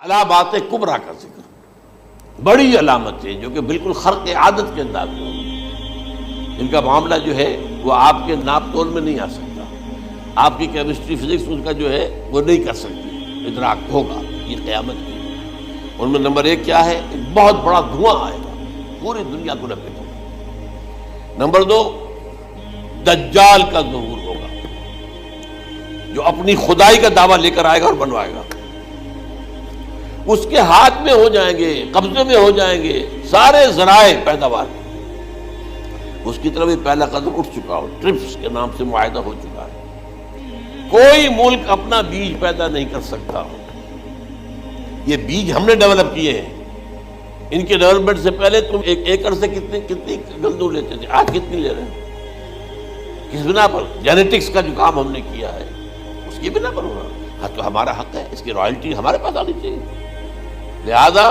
علامات کبریٰ کا ذکر، بڑی علامتیں جو کہ بالکل خرق عادت کے انداز میں ہوگی، جن کا معاملہ جو ہے وہ آپ کے ناپ تول میں نہیں آ سکتا، آپ کی کیمسٹری فزکس ان کا جو ہے وہ نہیں کر سکتی، ادراک ہوگا یہ قیامت کی۔ ان میں نمبر ایک کیا ہے؟ ایک بہت بڑا دھواں آئے گا، پوری دنیا کو لپیٹے گا۔ نمبر دو، دجال کا ظہور ہوگا جو اپنی خدائی کا دعویٰ لے کر آئے گا اور بنوائے گا۔ اس کے ہاتھ میں ہو جائیں گے، قبضے میں ہو جائیں گے سارے ذرائع پیداوار، اس کی طرف پہلا قدم اٹھ چکا ہو، ٹرپس کے نام سے معاہدہ ہو چکا ہے۔ کوئی ملک اپنا بیج پیدا نہیں کر سکتا، یہ بیج ہم نے ڈیولپ کیے ہیں۔ ان کے ڈیولپمنٹ سے پہلے تم ایک ایکڑ سے کتنی گندم لیتے تھے، آج کتنی لے رہے ہیں؟ کس بنا پر؟ جینیٹکس کا جو کام ہم نے کیا ہے اس کی بنا پر ہو رہا۔ ہاں تو ہمارا حق ہے، اس کی رائلٹی ہمارے پاس آنی چاہیے۔ لہذا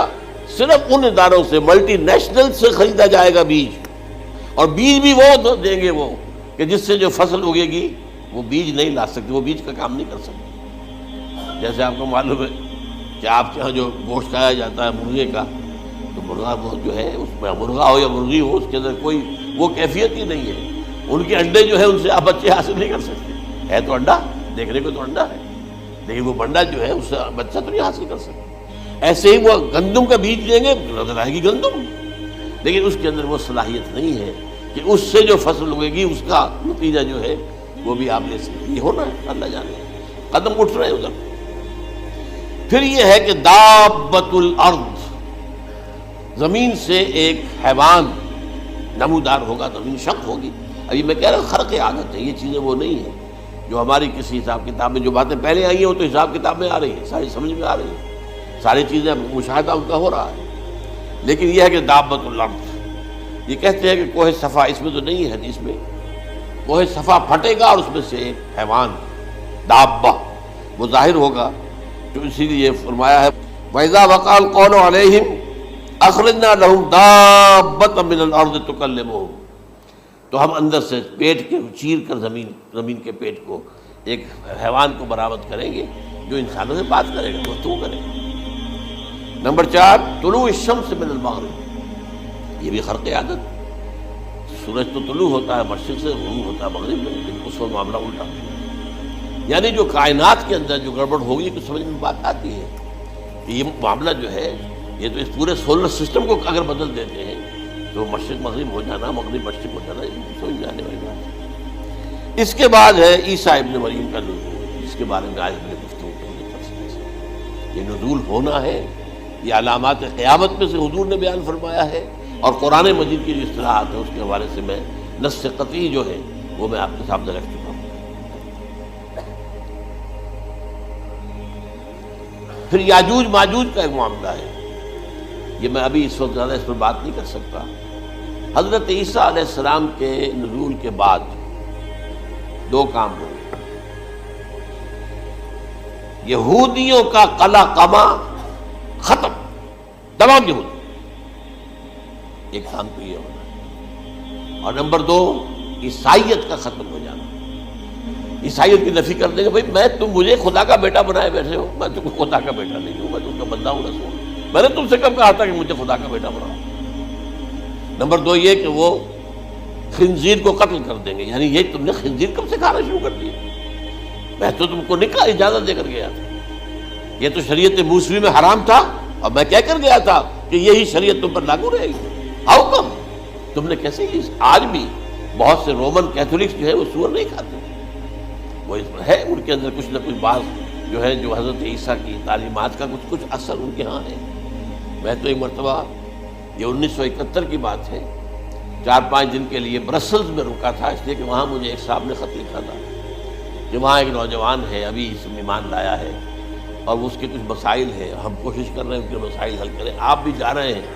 صرف ان اداروں سے، ملٹی نیشنل سے خریدا جائے گا بیج، اور بیج بھی وہ دیں گے وہ کہ جس سے جو فصل اگے گی وہ بیج نہیں لا سکتے، وہ بیج کا کام نہیں کر سکتے۔ جیسے آپ کو معلوم ہے کہ آپ کے یہاں جو گوشت کھایا جاتا ہے مرغے کا، تو مرغا وہ جو ہے اس میں مرغا ہو یا مرغی ہو، اس کے اندر کوئی وہ کیفیت ہی نہیں ہے۔ ان کے انڈے جو ہے ان سے آپ بچے حاصل نہیں کر سکتے، ہے تو انڈا، دیکھنے کو تو انڈا ہے، لیکن وہ بنڈا جو ہے اس سے بچہ تو نہیں حاصل کر سکتے۔ ایسے ہی وہ گندم کا بیج دیں گے، نظر آئے گی گندم، لیکن اس کے اندر وہ صلاحیت نہیں ہے کہ اس سے جو فصل اگے گی اس کا نتیجہ جو ہے وہ بھی آپ لے سکتے۔ یہ ہونا ہے، اللہ جانے، قدم اٹھ رہے ہیں ادھر۔ پھر یہ ہے کہ دابۃ الارض، زمین سے ایک حیوان نمودار ہوگا، زمین شق ہوگی۔ ابھی میں کہہ رہا ہوں خرق عادت ہے، یہ چیزیں وہ نہیں ہیں جو ہماری کسی حساب کتاب میں جو باتیں پہلے آئی ہیں وہ تو حساب کتاب میں آ رہی ہیں، ساری سمجھ میں آ رہی ہیں، ساری چیزیں مشاہدہ ان کا ہو رہا ہے۔ لیکن یہ ہے کہ دابۃ الارض، یہ کہتے ہیں کہ کوہ صفا، اس میں تو نہیں ہے حدیث میں، کوہ صفا پھٹے گا اور اس میں سے ایک حیوان دابہ وہ ظاہر ہوگا، تو اسی لیے فرمایا ہے وَإِذَا وَقَعَ الْقَوْلُ عَلَيْهِمْ أَخْرَجْنَا لَهُمْ دَابَّةً مِّنَ الْأَرْضِ تُكَلِّمُهُمْ، تو ہم اندر سے پیٹ کے چیر کر زمین کے پیٹ کو ایک حیوان کو برآمد کریں گے جو انسانوں سے بات کرے گا، گفتگو کرے گا۔ نمبر 4، طلوع الشمس من المغرب، یہ بھی خرق عادت، سورج تو طلوع ہوتا ہے مشرق سے، غروب ہوتا ہے مغرب میں، لیکن اس وقت معاملہ الٹا، یعنی جو کائنات کے اندر جو گڑبڑ ہوگی کچھ سمجھ میں بات آتی ہے کہ یہ معاملہ جو ہے یہ تو اس پورے سولر سسٹم کو اگر بدل دیتے ہیں تو مشرق مغرب ہو جانا، مغرب مشرق ہو جانا، یہ سمجھ میں آنے والی بات ہے۔ اس کے بعد ہے عیسیٰ ابن مریم کا نزول، جس کے بارے میں آج ہم نے گفتگو کی تفصیل سے۔ یہ نزول ہونا ہے، یہ علامات قیامت میں سے حضور نے بیان فرمایا ہے، اور قرآن مجید کی جو اصطلاحات ہے اس کے حوالے سے میں نص قطعی جو ہے وہ میں آپ کے سامنے رکھ چکا ہوں۔ پھر یاجوج ماجوج کا ایک معاملہ ہے، یہ میں ابھی اس وقت زیادہ اس پر بات نہیں کر سکتا۔ حضرت عیسیٰ علیہ السلام کے نزول کے بعد دو کام ہوئے، یہودیوں کا قلع قمع ختم، تمام یہودی، ایک کام تو یہ ہونا، اور نمبر 2 عیسائیت کا ختم ہو جانا۔ عیسائیت کی نفی کر دیں گے، بھائی تم مجھے خدا کا بیٹا بنائے بیٹھے ہو، میں تم کو خدا کا بیٹا نہیں ہوں، میں تم کا بندہ ہوں، رسول۔ میں نے تم سے کب کہا تھا کہ مجھے خدا کا بیٹا بناؤ؟ نمبر 2 یہ کہ وہ خنزیر کو قتل کر دیں گے، یعنی یہ تم نے خنزیر کب سے کھانا شروع کر دیا؟ میں تو تم کو نکاح اجازت دے کر گیا تھا، یہ تو شریعت موسوی میں حرام تھا، اور میں کہہ کر گیا تھا کہ یہی شریعت تم پر لاگو رہے گی، ہاؤ کم تم نے کیسے کی؟ آج بھی بہت سے رومن کیتھولکس جو ہے وہ سور نہیں کھاتے، وہ ہے ان کے اندر کچھ نہ کچھ بعض جو ہے جو حضرت عیسیٰ کی تعلیمات کا کچھ اثر ان کے ہاں ہے۔ میں تو ایک مرتبہ، یہ 1971 کی بات ہے، 4-5 دن کے لیے برسلز میں رکا تھا، اس لیے کہ وہاں مجھے ایک صاحب نے خط لکھا تھا کہ وہاں ایک نوجوان ہے، ابھی اس میں ایمان لایا ہے، اور اس کے کچھ مسائل ہیں، ہم کوشش کر رہے ہیں ان کے مسائل حل کریں، آپ بھی جا رہے ہیں۔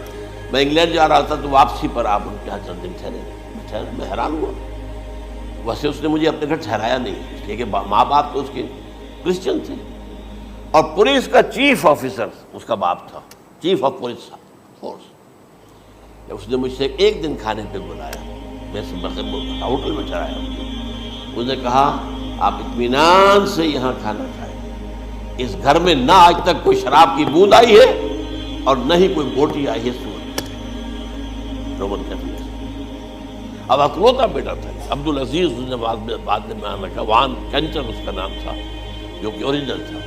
میں انگلینڈ جا رہا تھا تو واپسی پر آپ ان کے یہاں چند دن ٹھہرے، میں حیران ہوا۔ ویسے اس نے مجھے اپنے گھر ٹھہرایا نہیں، اس لیے کہ ماں باپ تو اس کے کرسچن تھے، اور پولیس کا چیف آفیسر اس کا باپ تھا، چیف آف پولیس فورس۔ اس نے مجھ سے ایک دن کھانے پہ بلایا، میں ہوٹل میں ٹھہرایا، اس نے کہا آپ اطمینان سے یہاں کھانا کھائیں، اس گھر میں نہ آج تک کوئی شراب کی بوند آئی ہے اور نہ ہی کوئی بوٹی آئی ہے سور نوبت کہتی ہے۔ اب اکلوتا بیٹا تھا عبدالعزیز، اس نے بعد میں نام رکھا، وان کینچر اس کا نام تھا جو کہ اوریجنل تھا،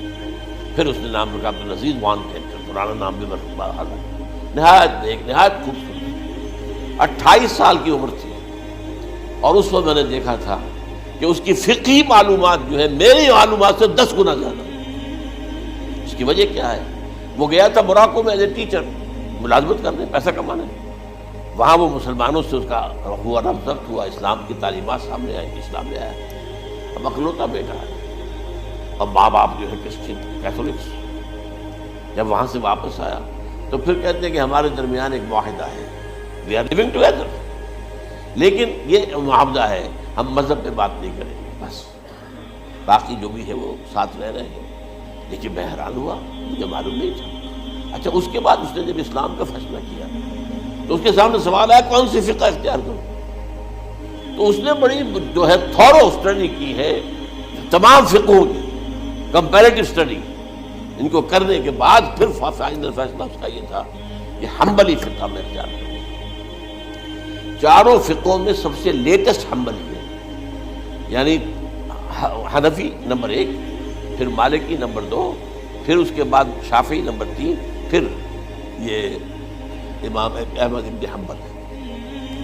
پھر اس نے نام رکھا عبدالعزیز وان کینچر، پرانا نام بھی بحال ہے۔ نہایت نیک، نہایت خوبصورت، 28 سال کی عمر تھی، اور اس وقت میں نے دیکھا تھا کہ اس کی فقہی معلومات جو ہے میری معلومات سے 10 گنا زیادہ۔ اس کی وجہ کیا ہے؟ وہ گیا تھا موراکو میں ایز اے ٹیچر ملازمت کرنے، پیسہ کمانے، وہاں وہ مسلمانوں سے اس کا ہوا ربط ہوا، اسلام کی تعلیمات سامنے آئی، اسلام لے آیا۔ اب اکلوتا بیٹا ہے، اور ماں باپ جو ہے کرسچن کیتھولکس۔ جب وہاں سے واپس آیا تو پھر کہتے ہیں کہ ہمارے درمیان ایک معاہدہ ہے، وی آر لیونگ ٹوگیدر، لیکن یہ معاہدہ ہے ہم مذہب پہ بات نہیں کریں گے، بس باقی جو بھی ہے وہ ساتھ رہ رہے ہیں۔ لیکن میں حیران ہوا، مجھے معلوم نہیں تھا۔ اچھا، اس کے بعد اس نے جب اسلام کا فیصلہ کیا تو اس کے سامنے سوال آیا کون سی فقہ اختیار کروں؟ تو اس نے بڑی جو ہے تھورو اسٹڈی کی ہے تمام فقہوں کی، کمپیریٹو اسٹڈی، ان کو کرنے کے بعد پھر فائنل فیصلہ اس کا یہ تھا کہ حنبلی فقہ میں اختیار کروں۔ چاروں فقہوں میں سب سے لیٹسٹ حنبلی ہے، یعنی حنفی نمبر 1، پھر مالکی نمبر 2، پھر اس کے بعد شافعی نمبر 3، پھر یہ امام احمد ابن حنبل۔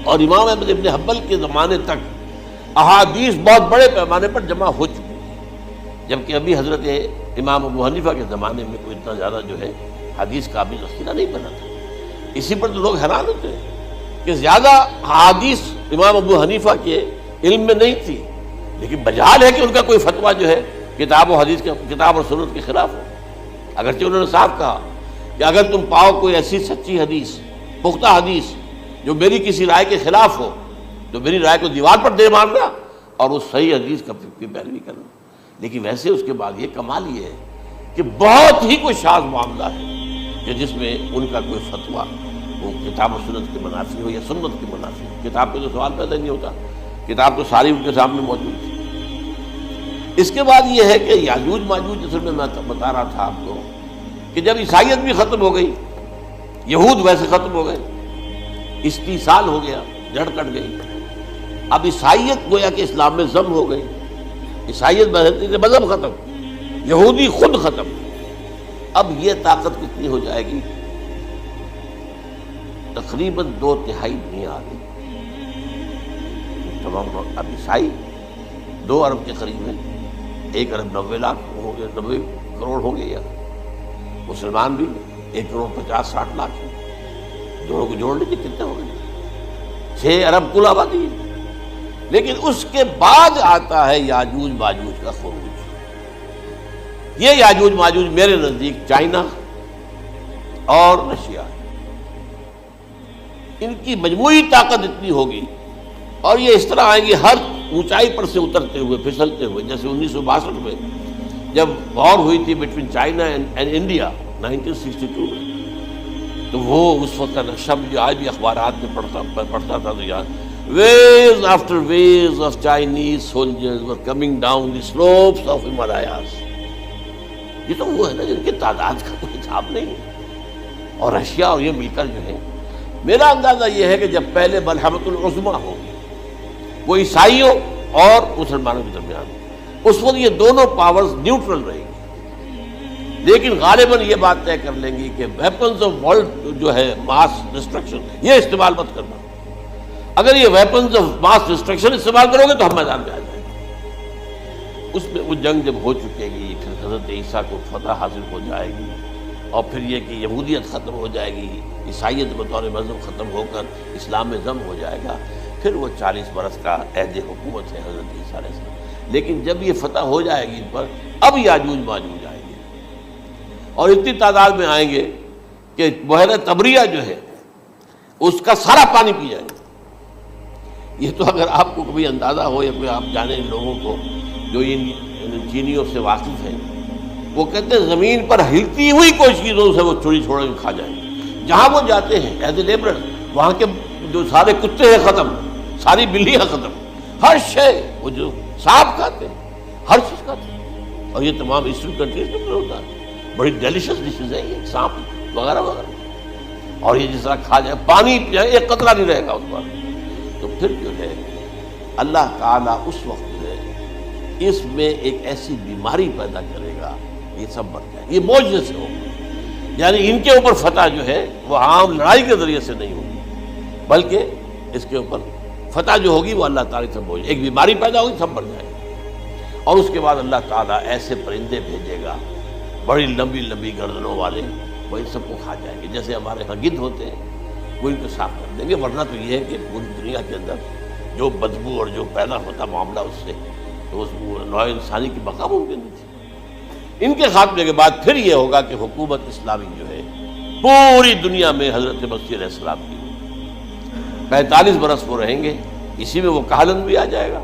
اور امام احمد ابن حنبل کے زمانے تک احادیث بہت بڑے پیمانے پر جمع ہو چکی ہیں، جبکہ ابھی حضرت امام ابو حنیفہ کے زمانے میں کوئی اتنا زیادہ جو ہے حدیث کا بھی ذخیرہ نہیں بنا تھا۔ اسی پر تو لوگ حیران ہوتے ہیں کہ زیادہ حدیث امام ابو حنیفہ کے علم میں نہیں تھی، لیکن بجال ہے کہ ان کا کوئی فتویٰ جو ہے کتاب و حدیث کے، کتاب اور سنت کے خلاف ہو۔ اگرچہ انہوں نے صاف کہا کہ اگر تم پاؤ کوئی ایسی سچی حدیث، پختہ حدیث جو میری کسی رائے کے خلاف ہو تو میری رائے کو دیوار پر دے مارنا اور اس صحیح حدیث کا پیروی کرنا۔ لیکن ویسے اس کے بعد یہ کمال یہ ہے کہ بہت ہی کوئی شاذ معاملہ ہے کہ جس میں ان کا کوئی فتویٰ وہ کتاب و سنت کے منافی ہو یا سنت کے منافی ہو۔ کتاب پہ تو سوال پیدا نہیں ہوتا، کتاب تو ساری ان کے سامنے موجود تھی۔ اس کے بعد یہ ہے کہ یاجوج ماجوج، اصل میں بتا رہا تھا آپ کو کہ جب عیسائیت بھی ختم ہو گئی، یہود ویسے ختم ہو گئے، استیصال ہو گیا، جڑ کٹ گئی، اب عیسائیت گویا کہ اسلام میں ضم ہو گئی، عیسائیت مذہب ختم، یہودی خود ختم۔ اب یہ طاقت کتنی ہو جائے گی؟ تقریباً 2/3 دنیا آ گئی تمام۔ اب عیسائی 2 ارب کے قریب ہیں، 1 ارب 90 لاکھ ہو گئے، 90 کروڑ ہو گئے، یا مسلمان بھی 1 کروڑ 50-60 لاکھ ہیں، دونوں کو جوڑ لیجیے کتنے ہو گئے؟ 6 ارب کل آبادی ہے۔ لیکن اس کے بعد آتا ہے یاجوج ماجوج کا خروج۔ یہ یاجوج ماجوج میرے نزدیک چائنا اور رشیا، ان کی مجموعی طاقت اتنی ہوگی، اور یہ اس طرح آئیں گے ہر اونچائی پر سے اترتے ہوئے، پھسلتے ہوئے۔ جیسے 1962 میں جب وار ہوئی تھی بٹوین چائنا اینڈ انڈیا 1962 میں، تو وہ اس وقت کا نقشہ جو آج بھی اخبارات میں پڑھتا تھا تو یاد، waves after waves of Chinese soldiers were coming down the slopes of Himalayas۔ یہ تو وہ ہے نا جن کی تعداد کا کوئی حساب نہیں ہے۔ اور رشیا اور یہ مل کر جو ہے، میرا اندازہ یہ ہے کہ جب پہلے ملحمۃ العظمیٰ ہوگی وہ عیسائیوں اور مسلمانوں کے درمیان، اس وقت یہ دونوں پاورز نیوٹرل رہیں گی، لیکن غالباً یہ بات طے کر لیں گی کہ ویپنز آف ورلڈ جو ہے ماس ڈسٹرکشن، یہ استعمال مت کرنا۔ اگر یہ ویپنز آف ماس ڈسٹرکشن استعمال کرو گے تو ہم میدان میں آ جائیں گے۔ اس میں وہ جنگ جب ہو چکے گی، پھر حضرت عیسیٰ کو فتح حاصل ہو جائے گی، اور پھر یہ کہ یہودیت ختم ہو جائے گی، عیسائیت بطور مذہب ختم ہو کر اسلام میں ضم ہو جائے گا، پھر وہ 40 برس کا عہد حکومت ہے حضرت عیسیٰ علیہ السلام۔ لیکن جب یہ فتح ہو جائے گی ان پر، اب یاجوج ماجوج آئیں گے، اور اتنی تعداد میں آئیں گے کہ بحیرہ طبریہ جو ہے اس کا سارا پانی پی جائیں گے۔ یہ تو اگر آپ کو کبھی اندازہ ہو یا کوئی آپ جانے لوگوں کو جو ان چینیوں سے واقف ہیں، وہ کہتے ہیں زمین پر ہلتی ہوئی کوئی چیزوں سے وہ چوری چھوڑ کے کھا جائیں گے۔ جہاں وہ جاتے ہیں ایز اے لیبرر، وہاں کے جو سارے کتے ہیں ختم، ساری بلیاں ختم، ہر شے، وہ جو سانپ کھاتے ہیں، ہر چیز کھاتے ہیں۔ اور یہ تمام ایسٹرن کنٹریز میں ہوتا ہے، بڑی ڈیلیشیس ڈشز ہیں یہ، سانپ وغیرہ وغیرہ، اور یہ جس طرح کھا جائے، پانی پیا ایک قطرہ نہیں رہے گا اس پر. تو پھر جو ہے اللہ تعالیٰ اس وقت جو ہے اس میں ایک ایسی بیماری پیدا کرے گا، یہ سب مر جائے. یہ معجزے سے ہوگا، یعنی ان کے اوپر فتح جو ہے وہ عام لڑائی کے ذریعے سے نہیں ہوگی، بلکہ اس کے اوپر فتح جو ہوگی وہ اللہ تعالیٰ سے بوجھ، ایک بیماری پیدا ہوگی، سب مر جائے گا. اور اس کے بعد اللہ تعالیٰ ایسے پرندے بھیجے گا بڑی لمبی لمبی گردنوں والے، وہ ان سب کو کھا جائیں گے. جیسے ہمارے ہاں گدھ ہوتے ہیں وہ ان کو صاف کر دیں گے. ورنہ تو یہ ہے کہ پوری دنیا کے اندر جو بدبو اور جو پیدا ہوتا معاملہ اس سے، تو اس نوع انسانی کی بقا ممکن نہیں تھی. ان کے خاتمے کے بعد پھر یہ ہوگا کہ حکومت اسلامی جو ہے پوری دنیا میں حضرت مسیح علیہ السلام کی 45 برس وہ رہیں گے. اسی میں وہ کہلن بھی آ جائے گا،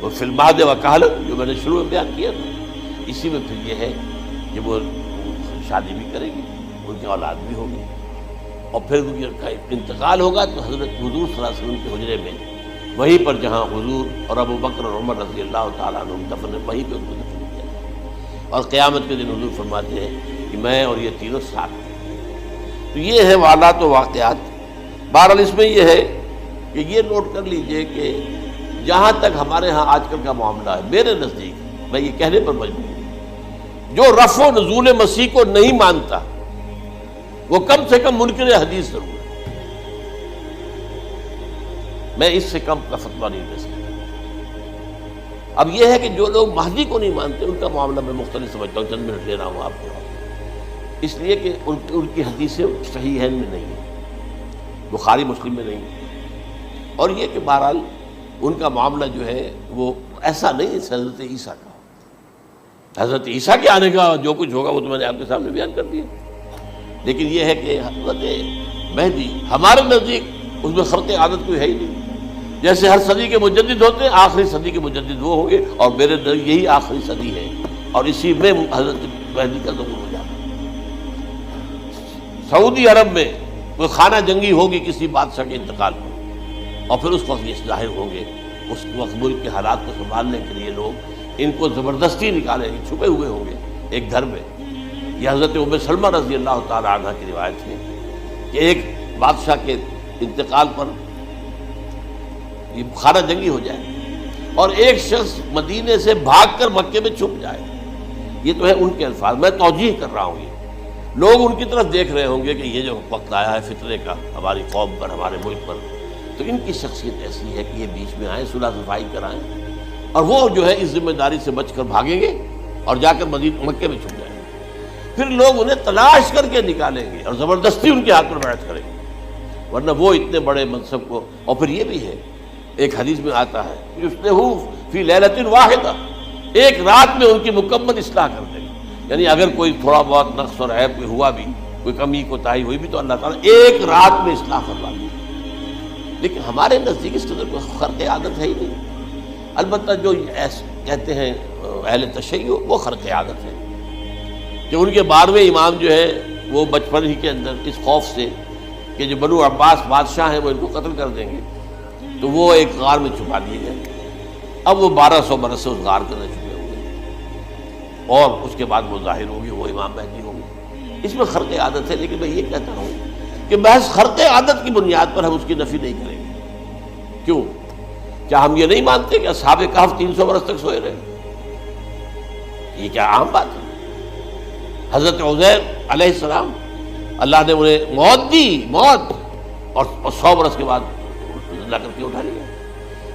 وہ فی المہد و کہلن جو میں نے شروع میں بیان کیا تھا. اسی میں پھر یہ ہے کہ وہ شادی بھی کرے گی، ان کی اولاد بھی ہوگی، اور پھر ان کا انتقال ہوگا تو حضرت حضور صلی اللہ علیہ وسلم کے حجرے میں، وہیں پر جہاں حضور اور ابو بکر اور عمر رضی اللہ تعالیٰ عنہ دفن، وہیں پہ ان کو دفن کیا جائے. اور قیامت کے دن حضور فرماتے ہیں کہ میں اور یہ تینوں ساتھ ہیں. تو یہ ہے حالات و واقعات. بہرحال اس میں یہ ہے کہ یہ نوٹ کر لیجئے کہ جہاں تک ہمارے ہاں آج کل کا معاملہ ہے، میرے نزدیک میں یہ کہنے پر مجبور ہوں، جو رفع و نزول مسیح کو نہیں مانتا وہ کم سے کم منکر حدیث ضرور ہے. میں اس سے کم کا فتویٰ نہیں دے سکتا. اب یہ ہے کہ جو لوگ مہدی کو نہیں مانتے ان کا معاملہ میں مختلف سمجھتا ہوں. چند منٹ لے رہا ہوں آپ کو، اس لیے کہ ان کی حدیثیں صحیحین میں نہیں ہیں، بخاری مسلم میں نہیں ہیں. اور یہ کہ بہرحال ان کا معاملہ جو ہے وہ ایسا نہیں ہے حضرت عیسیٰ کا. حضرت عیسیٰ کے آنے کا جو کچھ ہوگا وہ تو میں نے آپ کے سامنے بیان کر دیا. لیکن یہ ہے کہ حضرت مہدی ہمارے نزدیک اس میں خرق عادت کوئی ہے ہی نہیں. جیسے ہر صدی کے مجدد ہوتے ہیں، آخری صدی کے مجدد وہ ہوں گے، اور میرے نزدیک یہی آخری صدی ہے، اور اسی میں حضرت مہدی کا ظہور ہو جاتا ہے. سعودی عرب میں کوئی خانہ جنگی ہوگی کسی بادشاہ کے انتقال پر، اور پھر اس وقت یہ ظاہر ہوں گے. اس وقت ملک کے حالات کو سنبھالنے کے لیے لوگ ان کو زبردستی نکالیں گے، چھپے ہوئے ہوں گے ایک گھر میں. یہ حضرت ام سلمہ رضی اللہ تعالی عنہ کی روایت ہے کہ ایک بادشاہ کے انتقال پر یہ خانہ جنگی ہو جائے اور ایک شخص مدینے سے بھاگ کر مکے میں چھپ جائے. یہ تو ہے ان کے الفاظ، میں توجیہ کر رہا ہوں. یہ لوگ ان کی طرف دیکھ رہے ہوں گے کہ یہ جو وقت آیا ہے فتنے کا ہماری قوم پر، ہمارے ملک پر، تو ان کی شخصیت ایسی ہے کہ یہ بیچ میں آئیں، صلح صفائی کرائیں، اور وہ جو ہے اس ذمہ داری سے بچ کر بھاگیں گے اور جا کر مکے میں چھپ جائیں گے. پھر لوگ انہیں تلاش کر کے نکالیں گے اور زبردستی ان کے ہاتھ پر بیعت کریں گے، ورنہ وہ اتنے بڑے منصب کو. اور پھر یہ بھی ہے، ایک حدیث میں آتا ہے یصلحو فی لیلۃ واحدہ، ایک رات میں ان کی مکمل اصلاح کر دے گا. یعنی اگر کوئی تھوڑا بہت نقص اور عیب کوئی ہوا بھی، کوئی کمی کوتاہی ہوئی بھی، تو اللہ تعالیٰ ایک رات میں اصلاح کروا دے. لیکن ہمارے نزدیک اس قدر کوئی خرق عادت ہے ہی نہیں. البتہ جو کہتے ہیں اہل تشیع، وہ خرق عادت ہے کہ ان کے 12ویں امام جو ہے وہ بچپن ہی کے اندر اس خوف سے کہ جو بنو عباس بادشاہ ہیں وہ ان کو قتل کر دیں گے، تو وہ ایک غار میں چھپا دیے گئے. اب وہ 1200 برس سے اس غار کے اندر چھپے ہوئے، اور اس کے بعد وہ ظاہر ہوگی، وہ امام مہدی ہوگی. اس میں خرق عادت ہے. لیکن میں یہ کہتا ہوں کہ محض خرق عادت کی بنیاد پر ہم اس کی نفی نہیں کریں گے. کیوں؟ کیا ہم یہ نہیں مانتے کہ اصحاب کہف 300 برس تک سوئے رہے؟ یہ کیا عام بات ہے؟ حضرت عزیر علیہ السلام اللہ نے انہیں موت دی، موت، اور 100 برس کے بعد زندہ کر کے اٹھا لیا.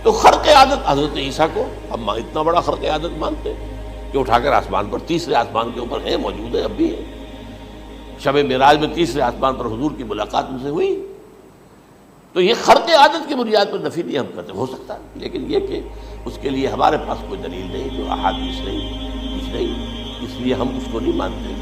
تو خرق عادت حضرت عیسیٰ کو ہم اتنا بڑا خرق عادت مانتے ہیں کہ اٹھا کر آسمان پر، تیسرے آسمان کے اوپر ہے، موجود ہے، اب بھی ہے. شب معراج میں تیسرے آسمان پر حضور کی ملاقات ان سے ہوئی. تو یہ خرق عادت کی بنیاد پر نفی نہیں ہم کرتے. ہو سکتا ہے، لیکن یہ کہ اس کے لیے ہمارے پاس کوئی دلیل نہیں، کوئی احادیث نہیں، کچھ نہیں، اس لیے ہم اس کو نہیں مانتے.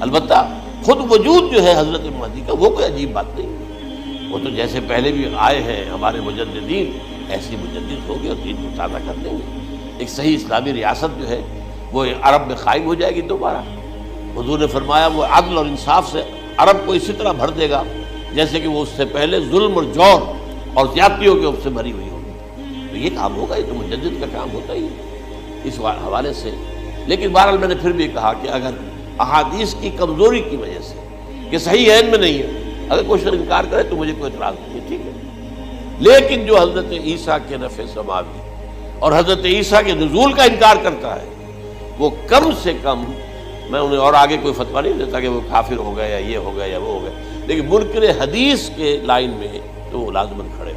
البتہ خود وجود جو ہے حضرت مہدی کا وہ کوئی عجیب بات نہیں. وہ تو جیسے پہلے بھی آئے ہیں ہمارے مجددین، ایسی مجدد ہوگی اور دین کو تازہ کر دیں گے. ایک صحیح اسلامی ریاست جو ہے وہ عرب میں قائم ہو جائے گی دوبارہ. حضور نے فرمایا وہ عدل اور انصاف سے عرب کو اسی طرح بھر دے گا جیسے کہ وہ اس سے پہلے ظلم اور جور اور زیادتیوں کے سے بھری ہوئی ہوگی. تو یہ کام ہوگا، یہ تو مجدد کا کام ہوتا ہی ہے. اس حوالے سے لیکن بہرحال میں نے پھر بھی کہا کہ اگر احادیث کی کمزوری کی وجہ سے کہ صحیح عین میں نہیں ہے، اگر کوئی شخص انکار کرے تو مجھے کوئی اعتراض نہیں ہے، ٹھیک ہے، لیکن جو حضرت عیسیٰ کے نفع سماوی اور حضرت عیسیٰ کے نزول کا انکار کرتا ہے وہ کم سے کم، میں انہیں اور آگے کوئی فتویٰ نہیں دیتا کہ وہ کافر ہو گئے یا یہ ہو گیا یا وہ ہو گیا، لیکن منکر حدیث کے لائن میں تو وہ لازماً کھڑے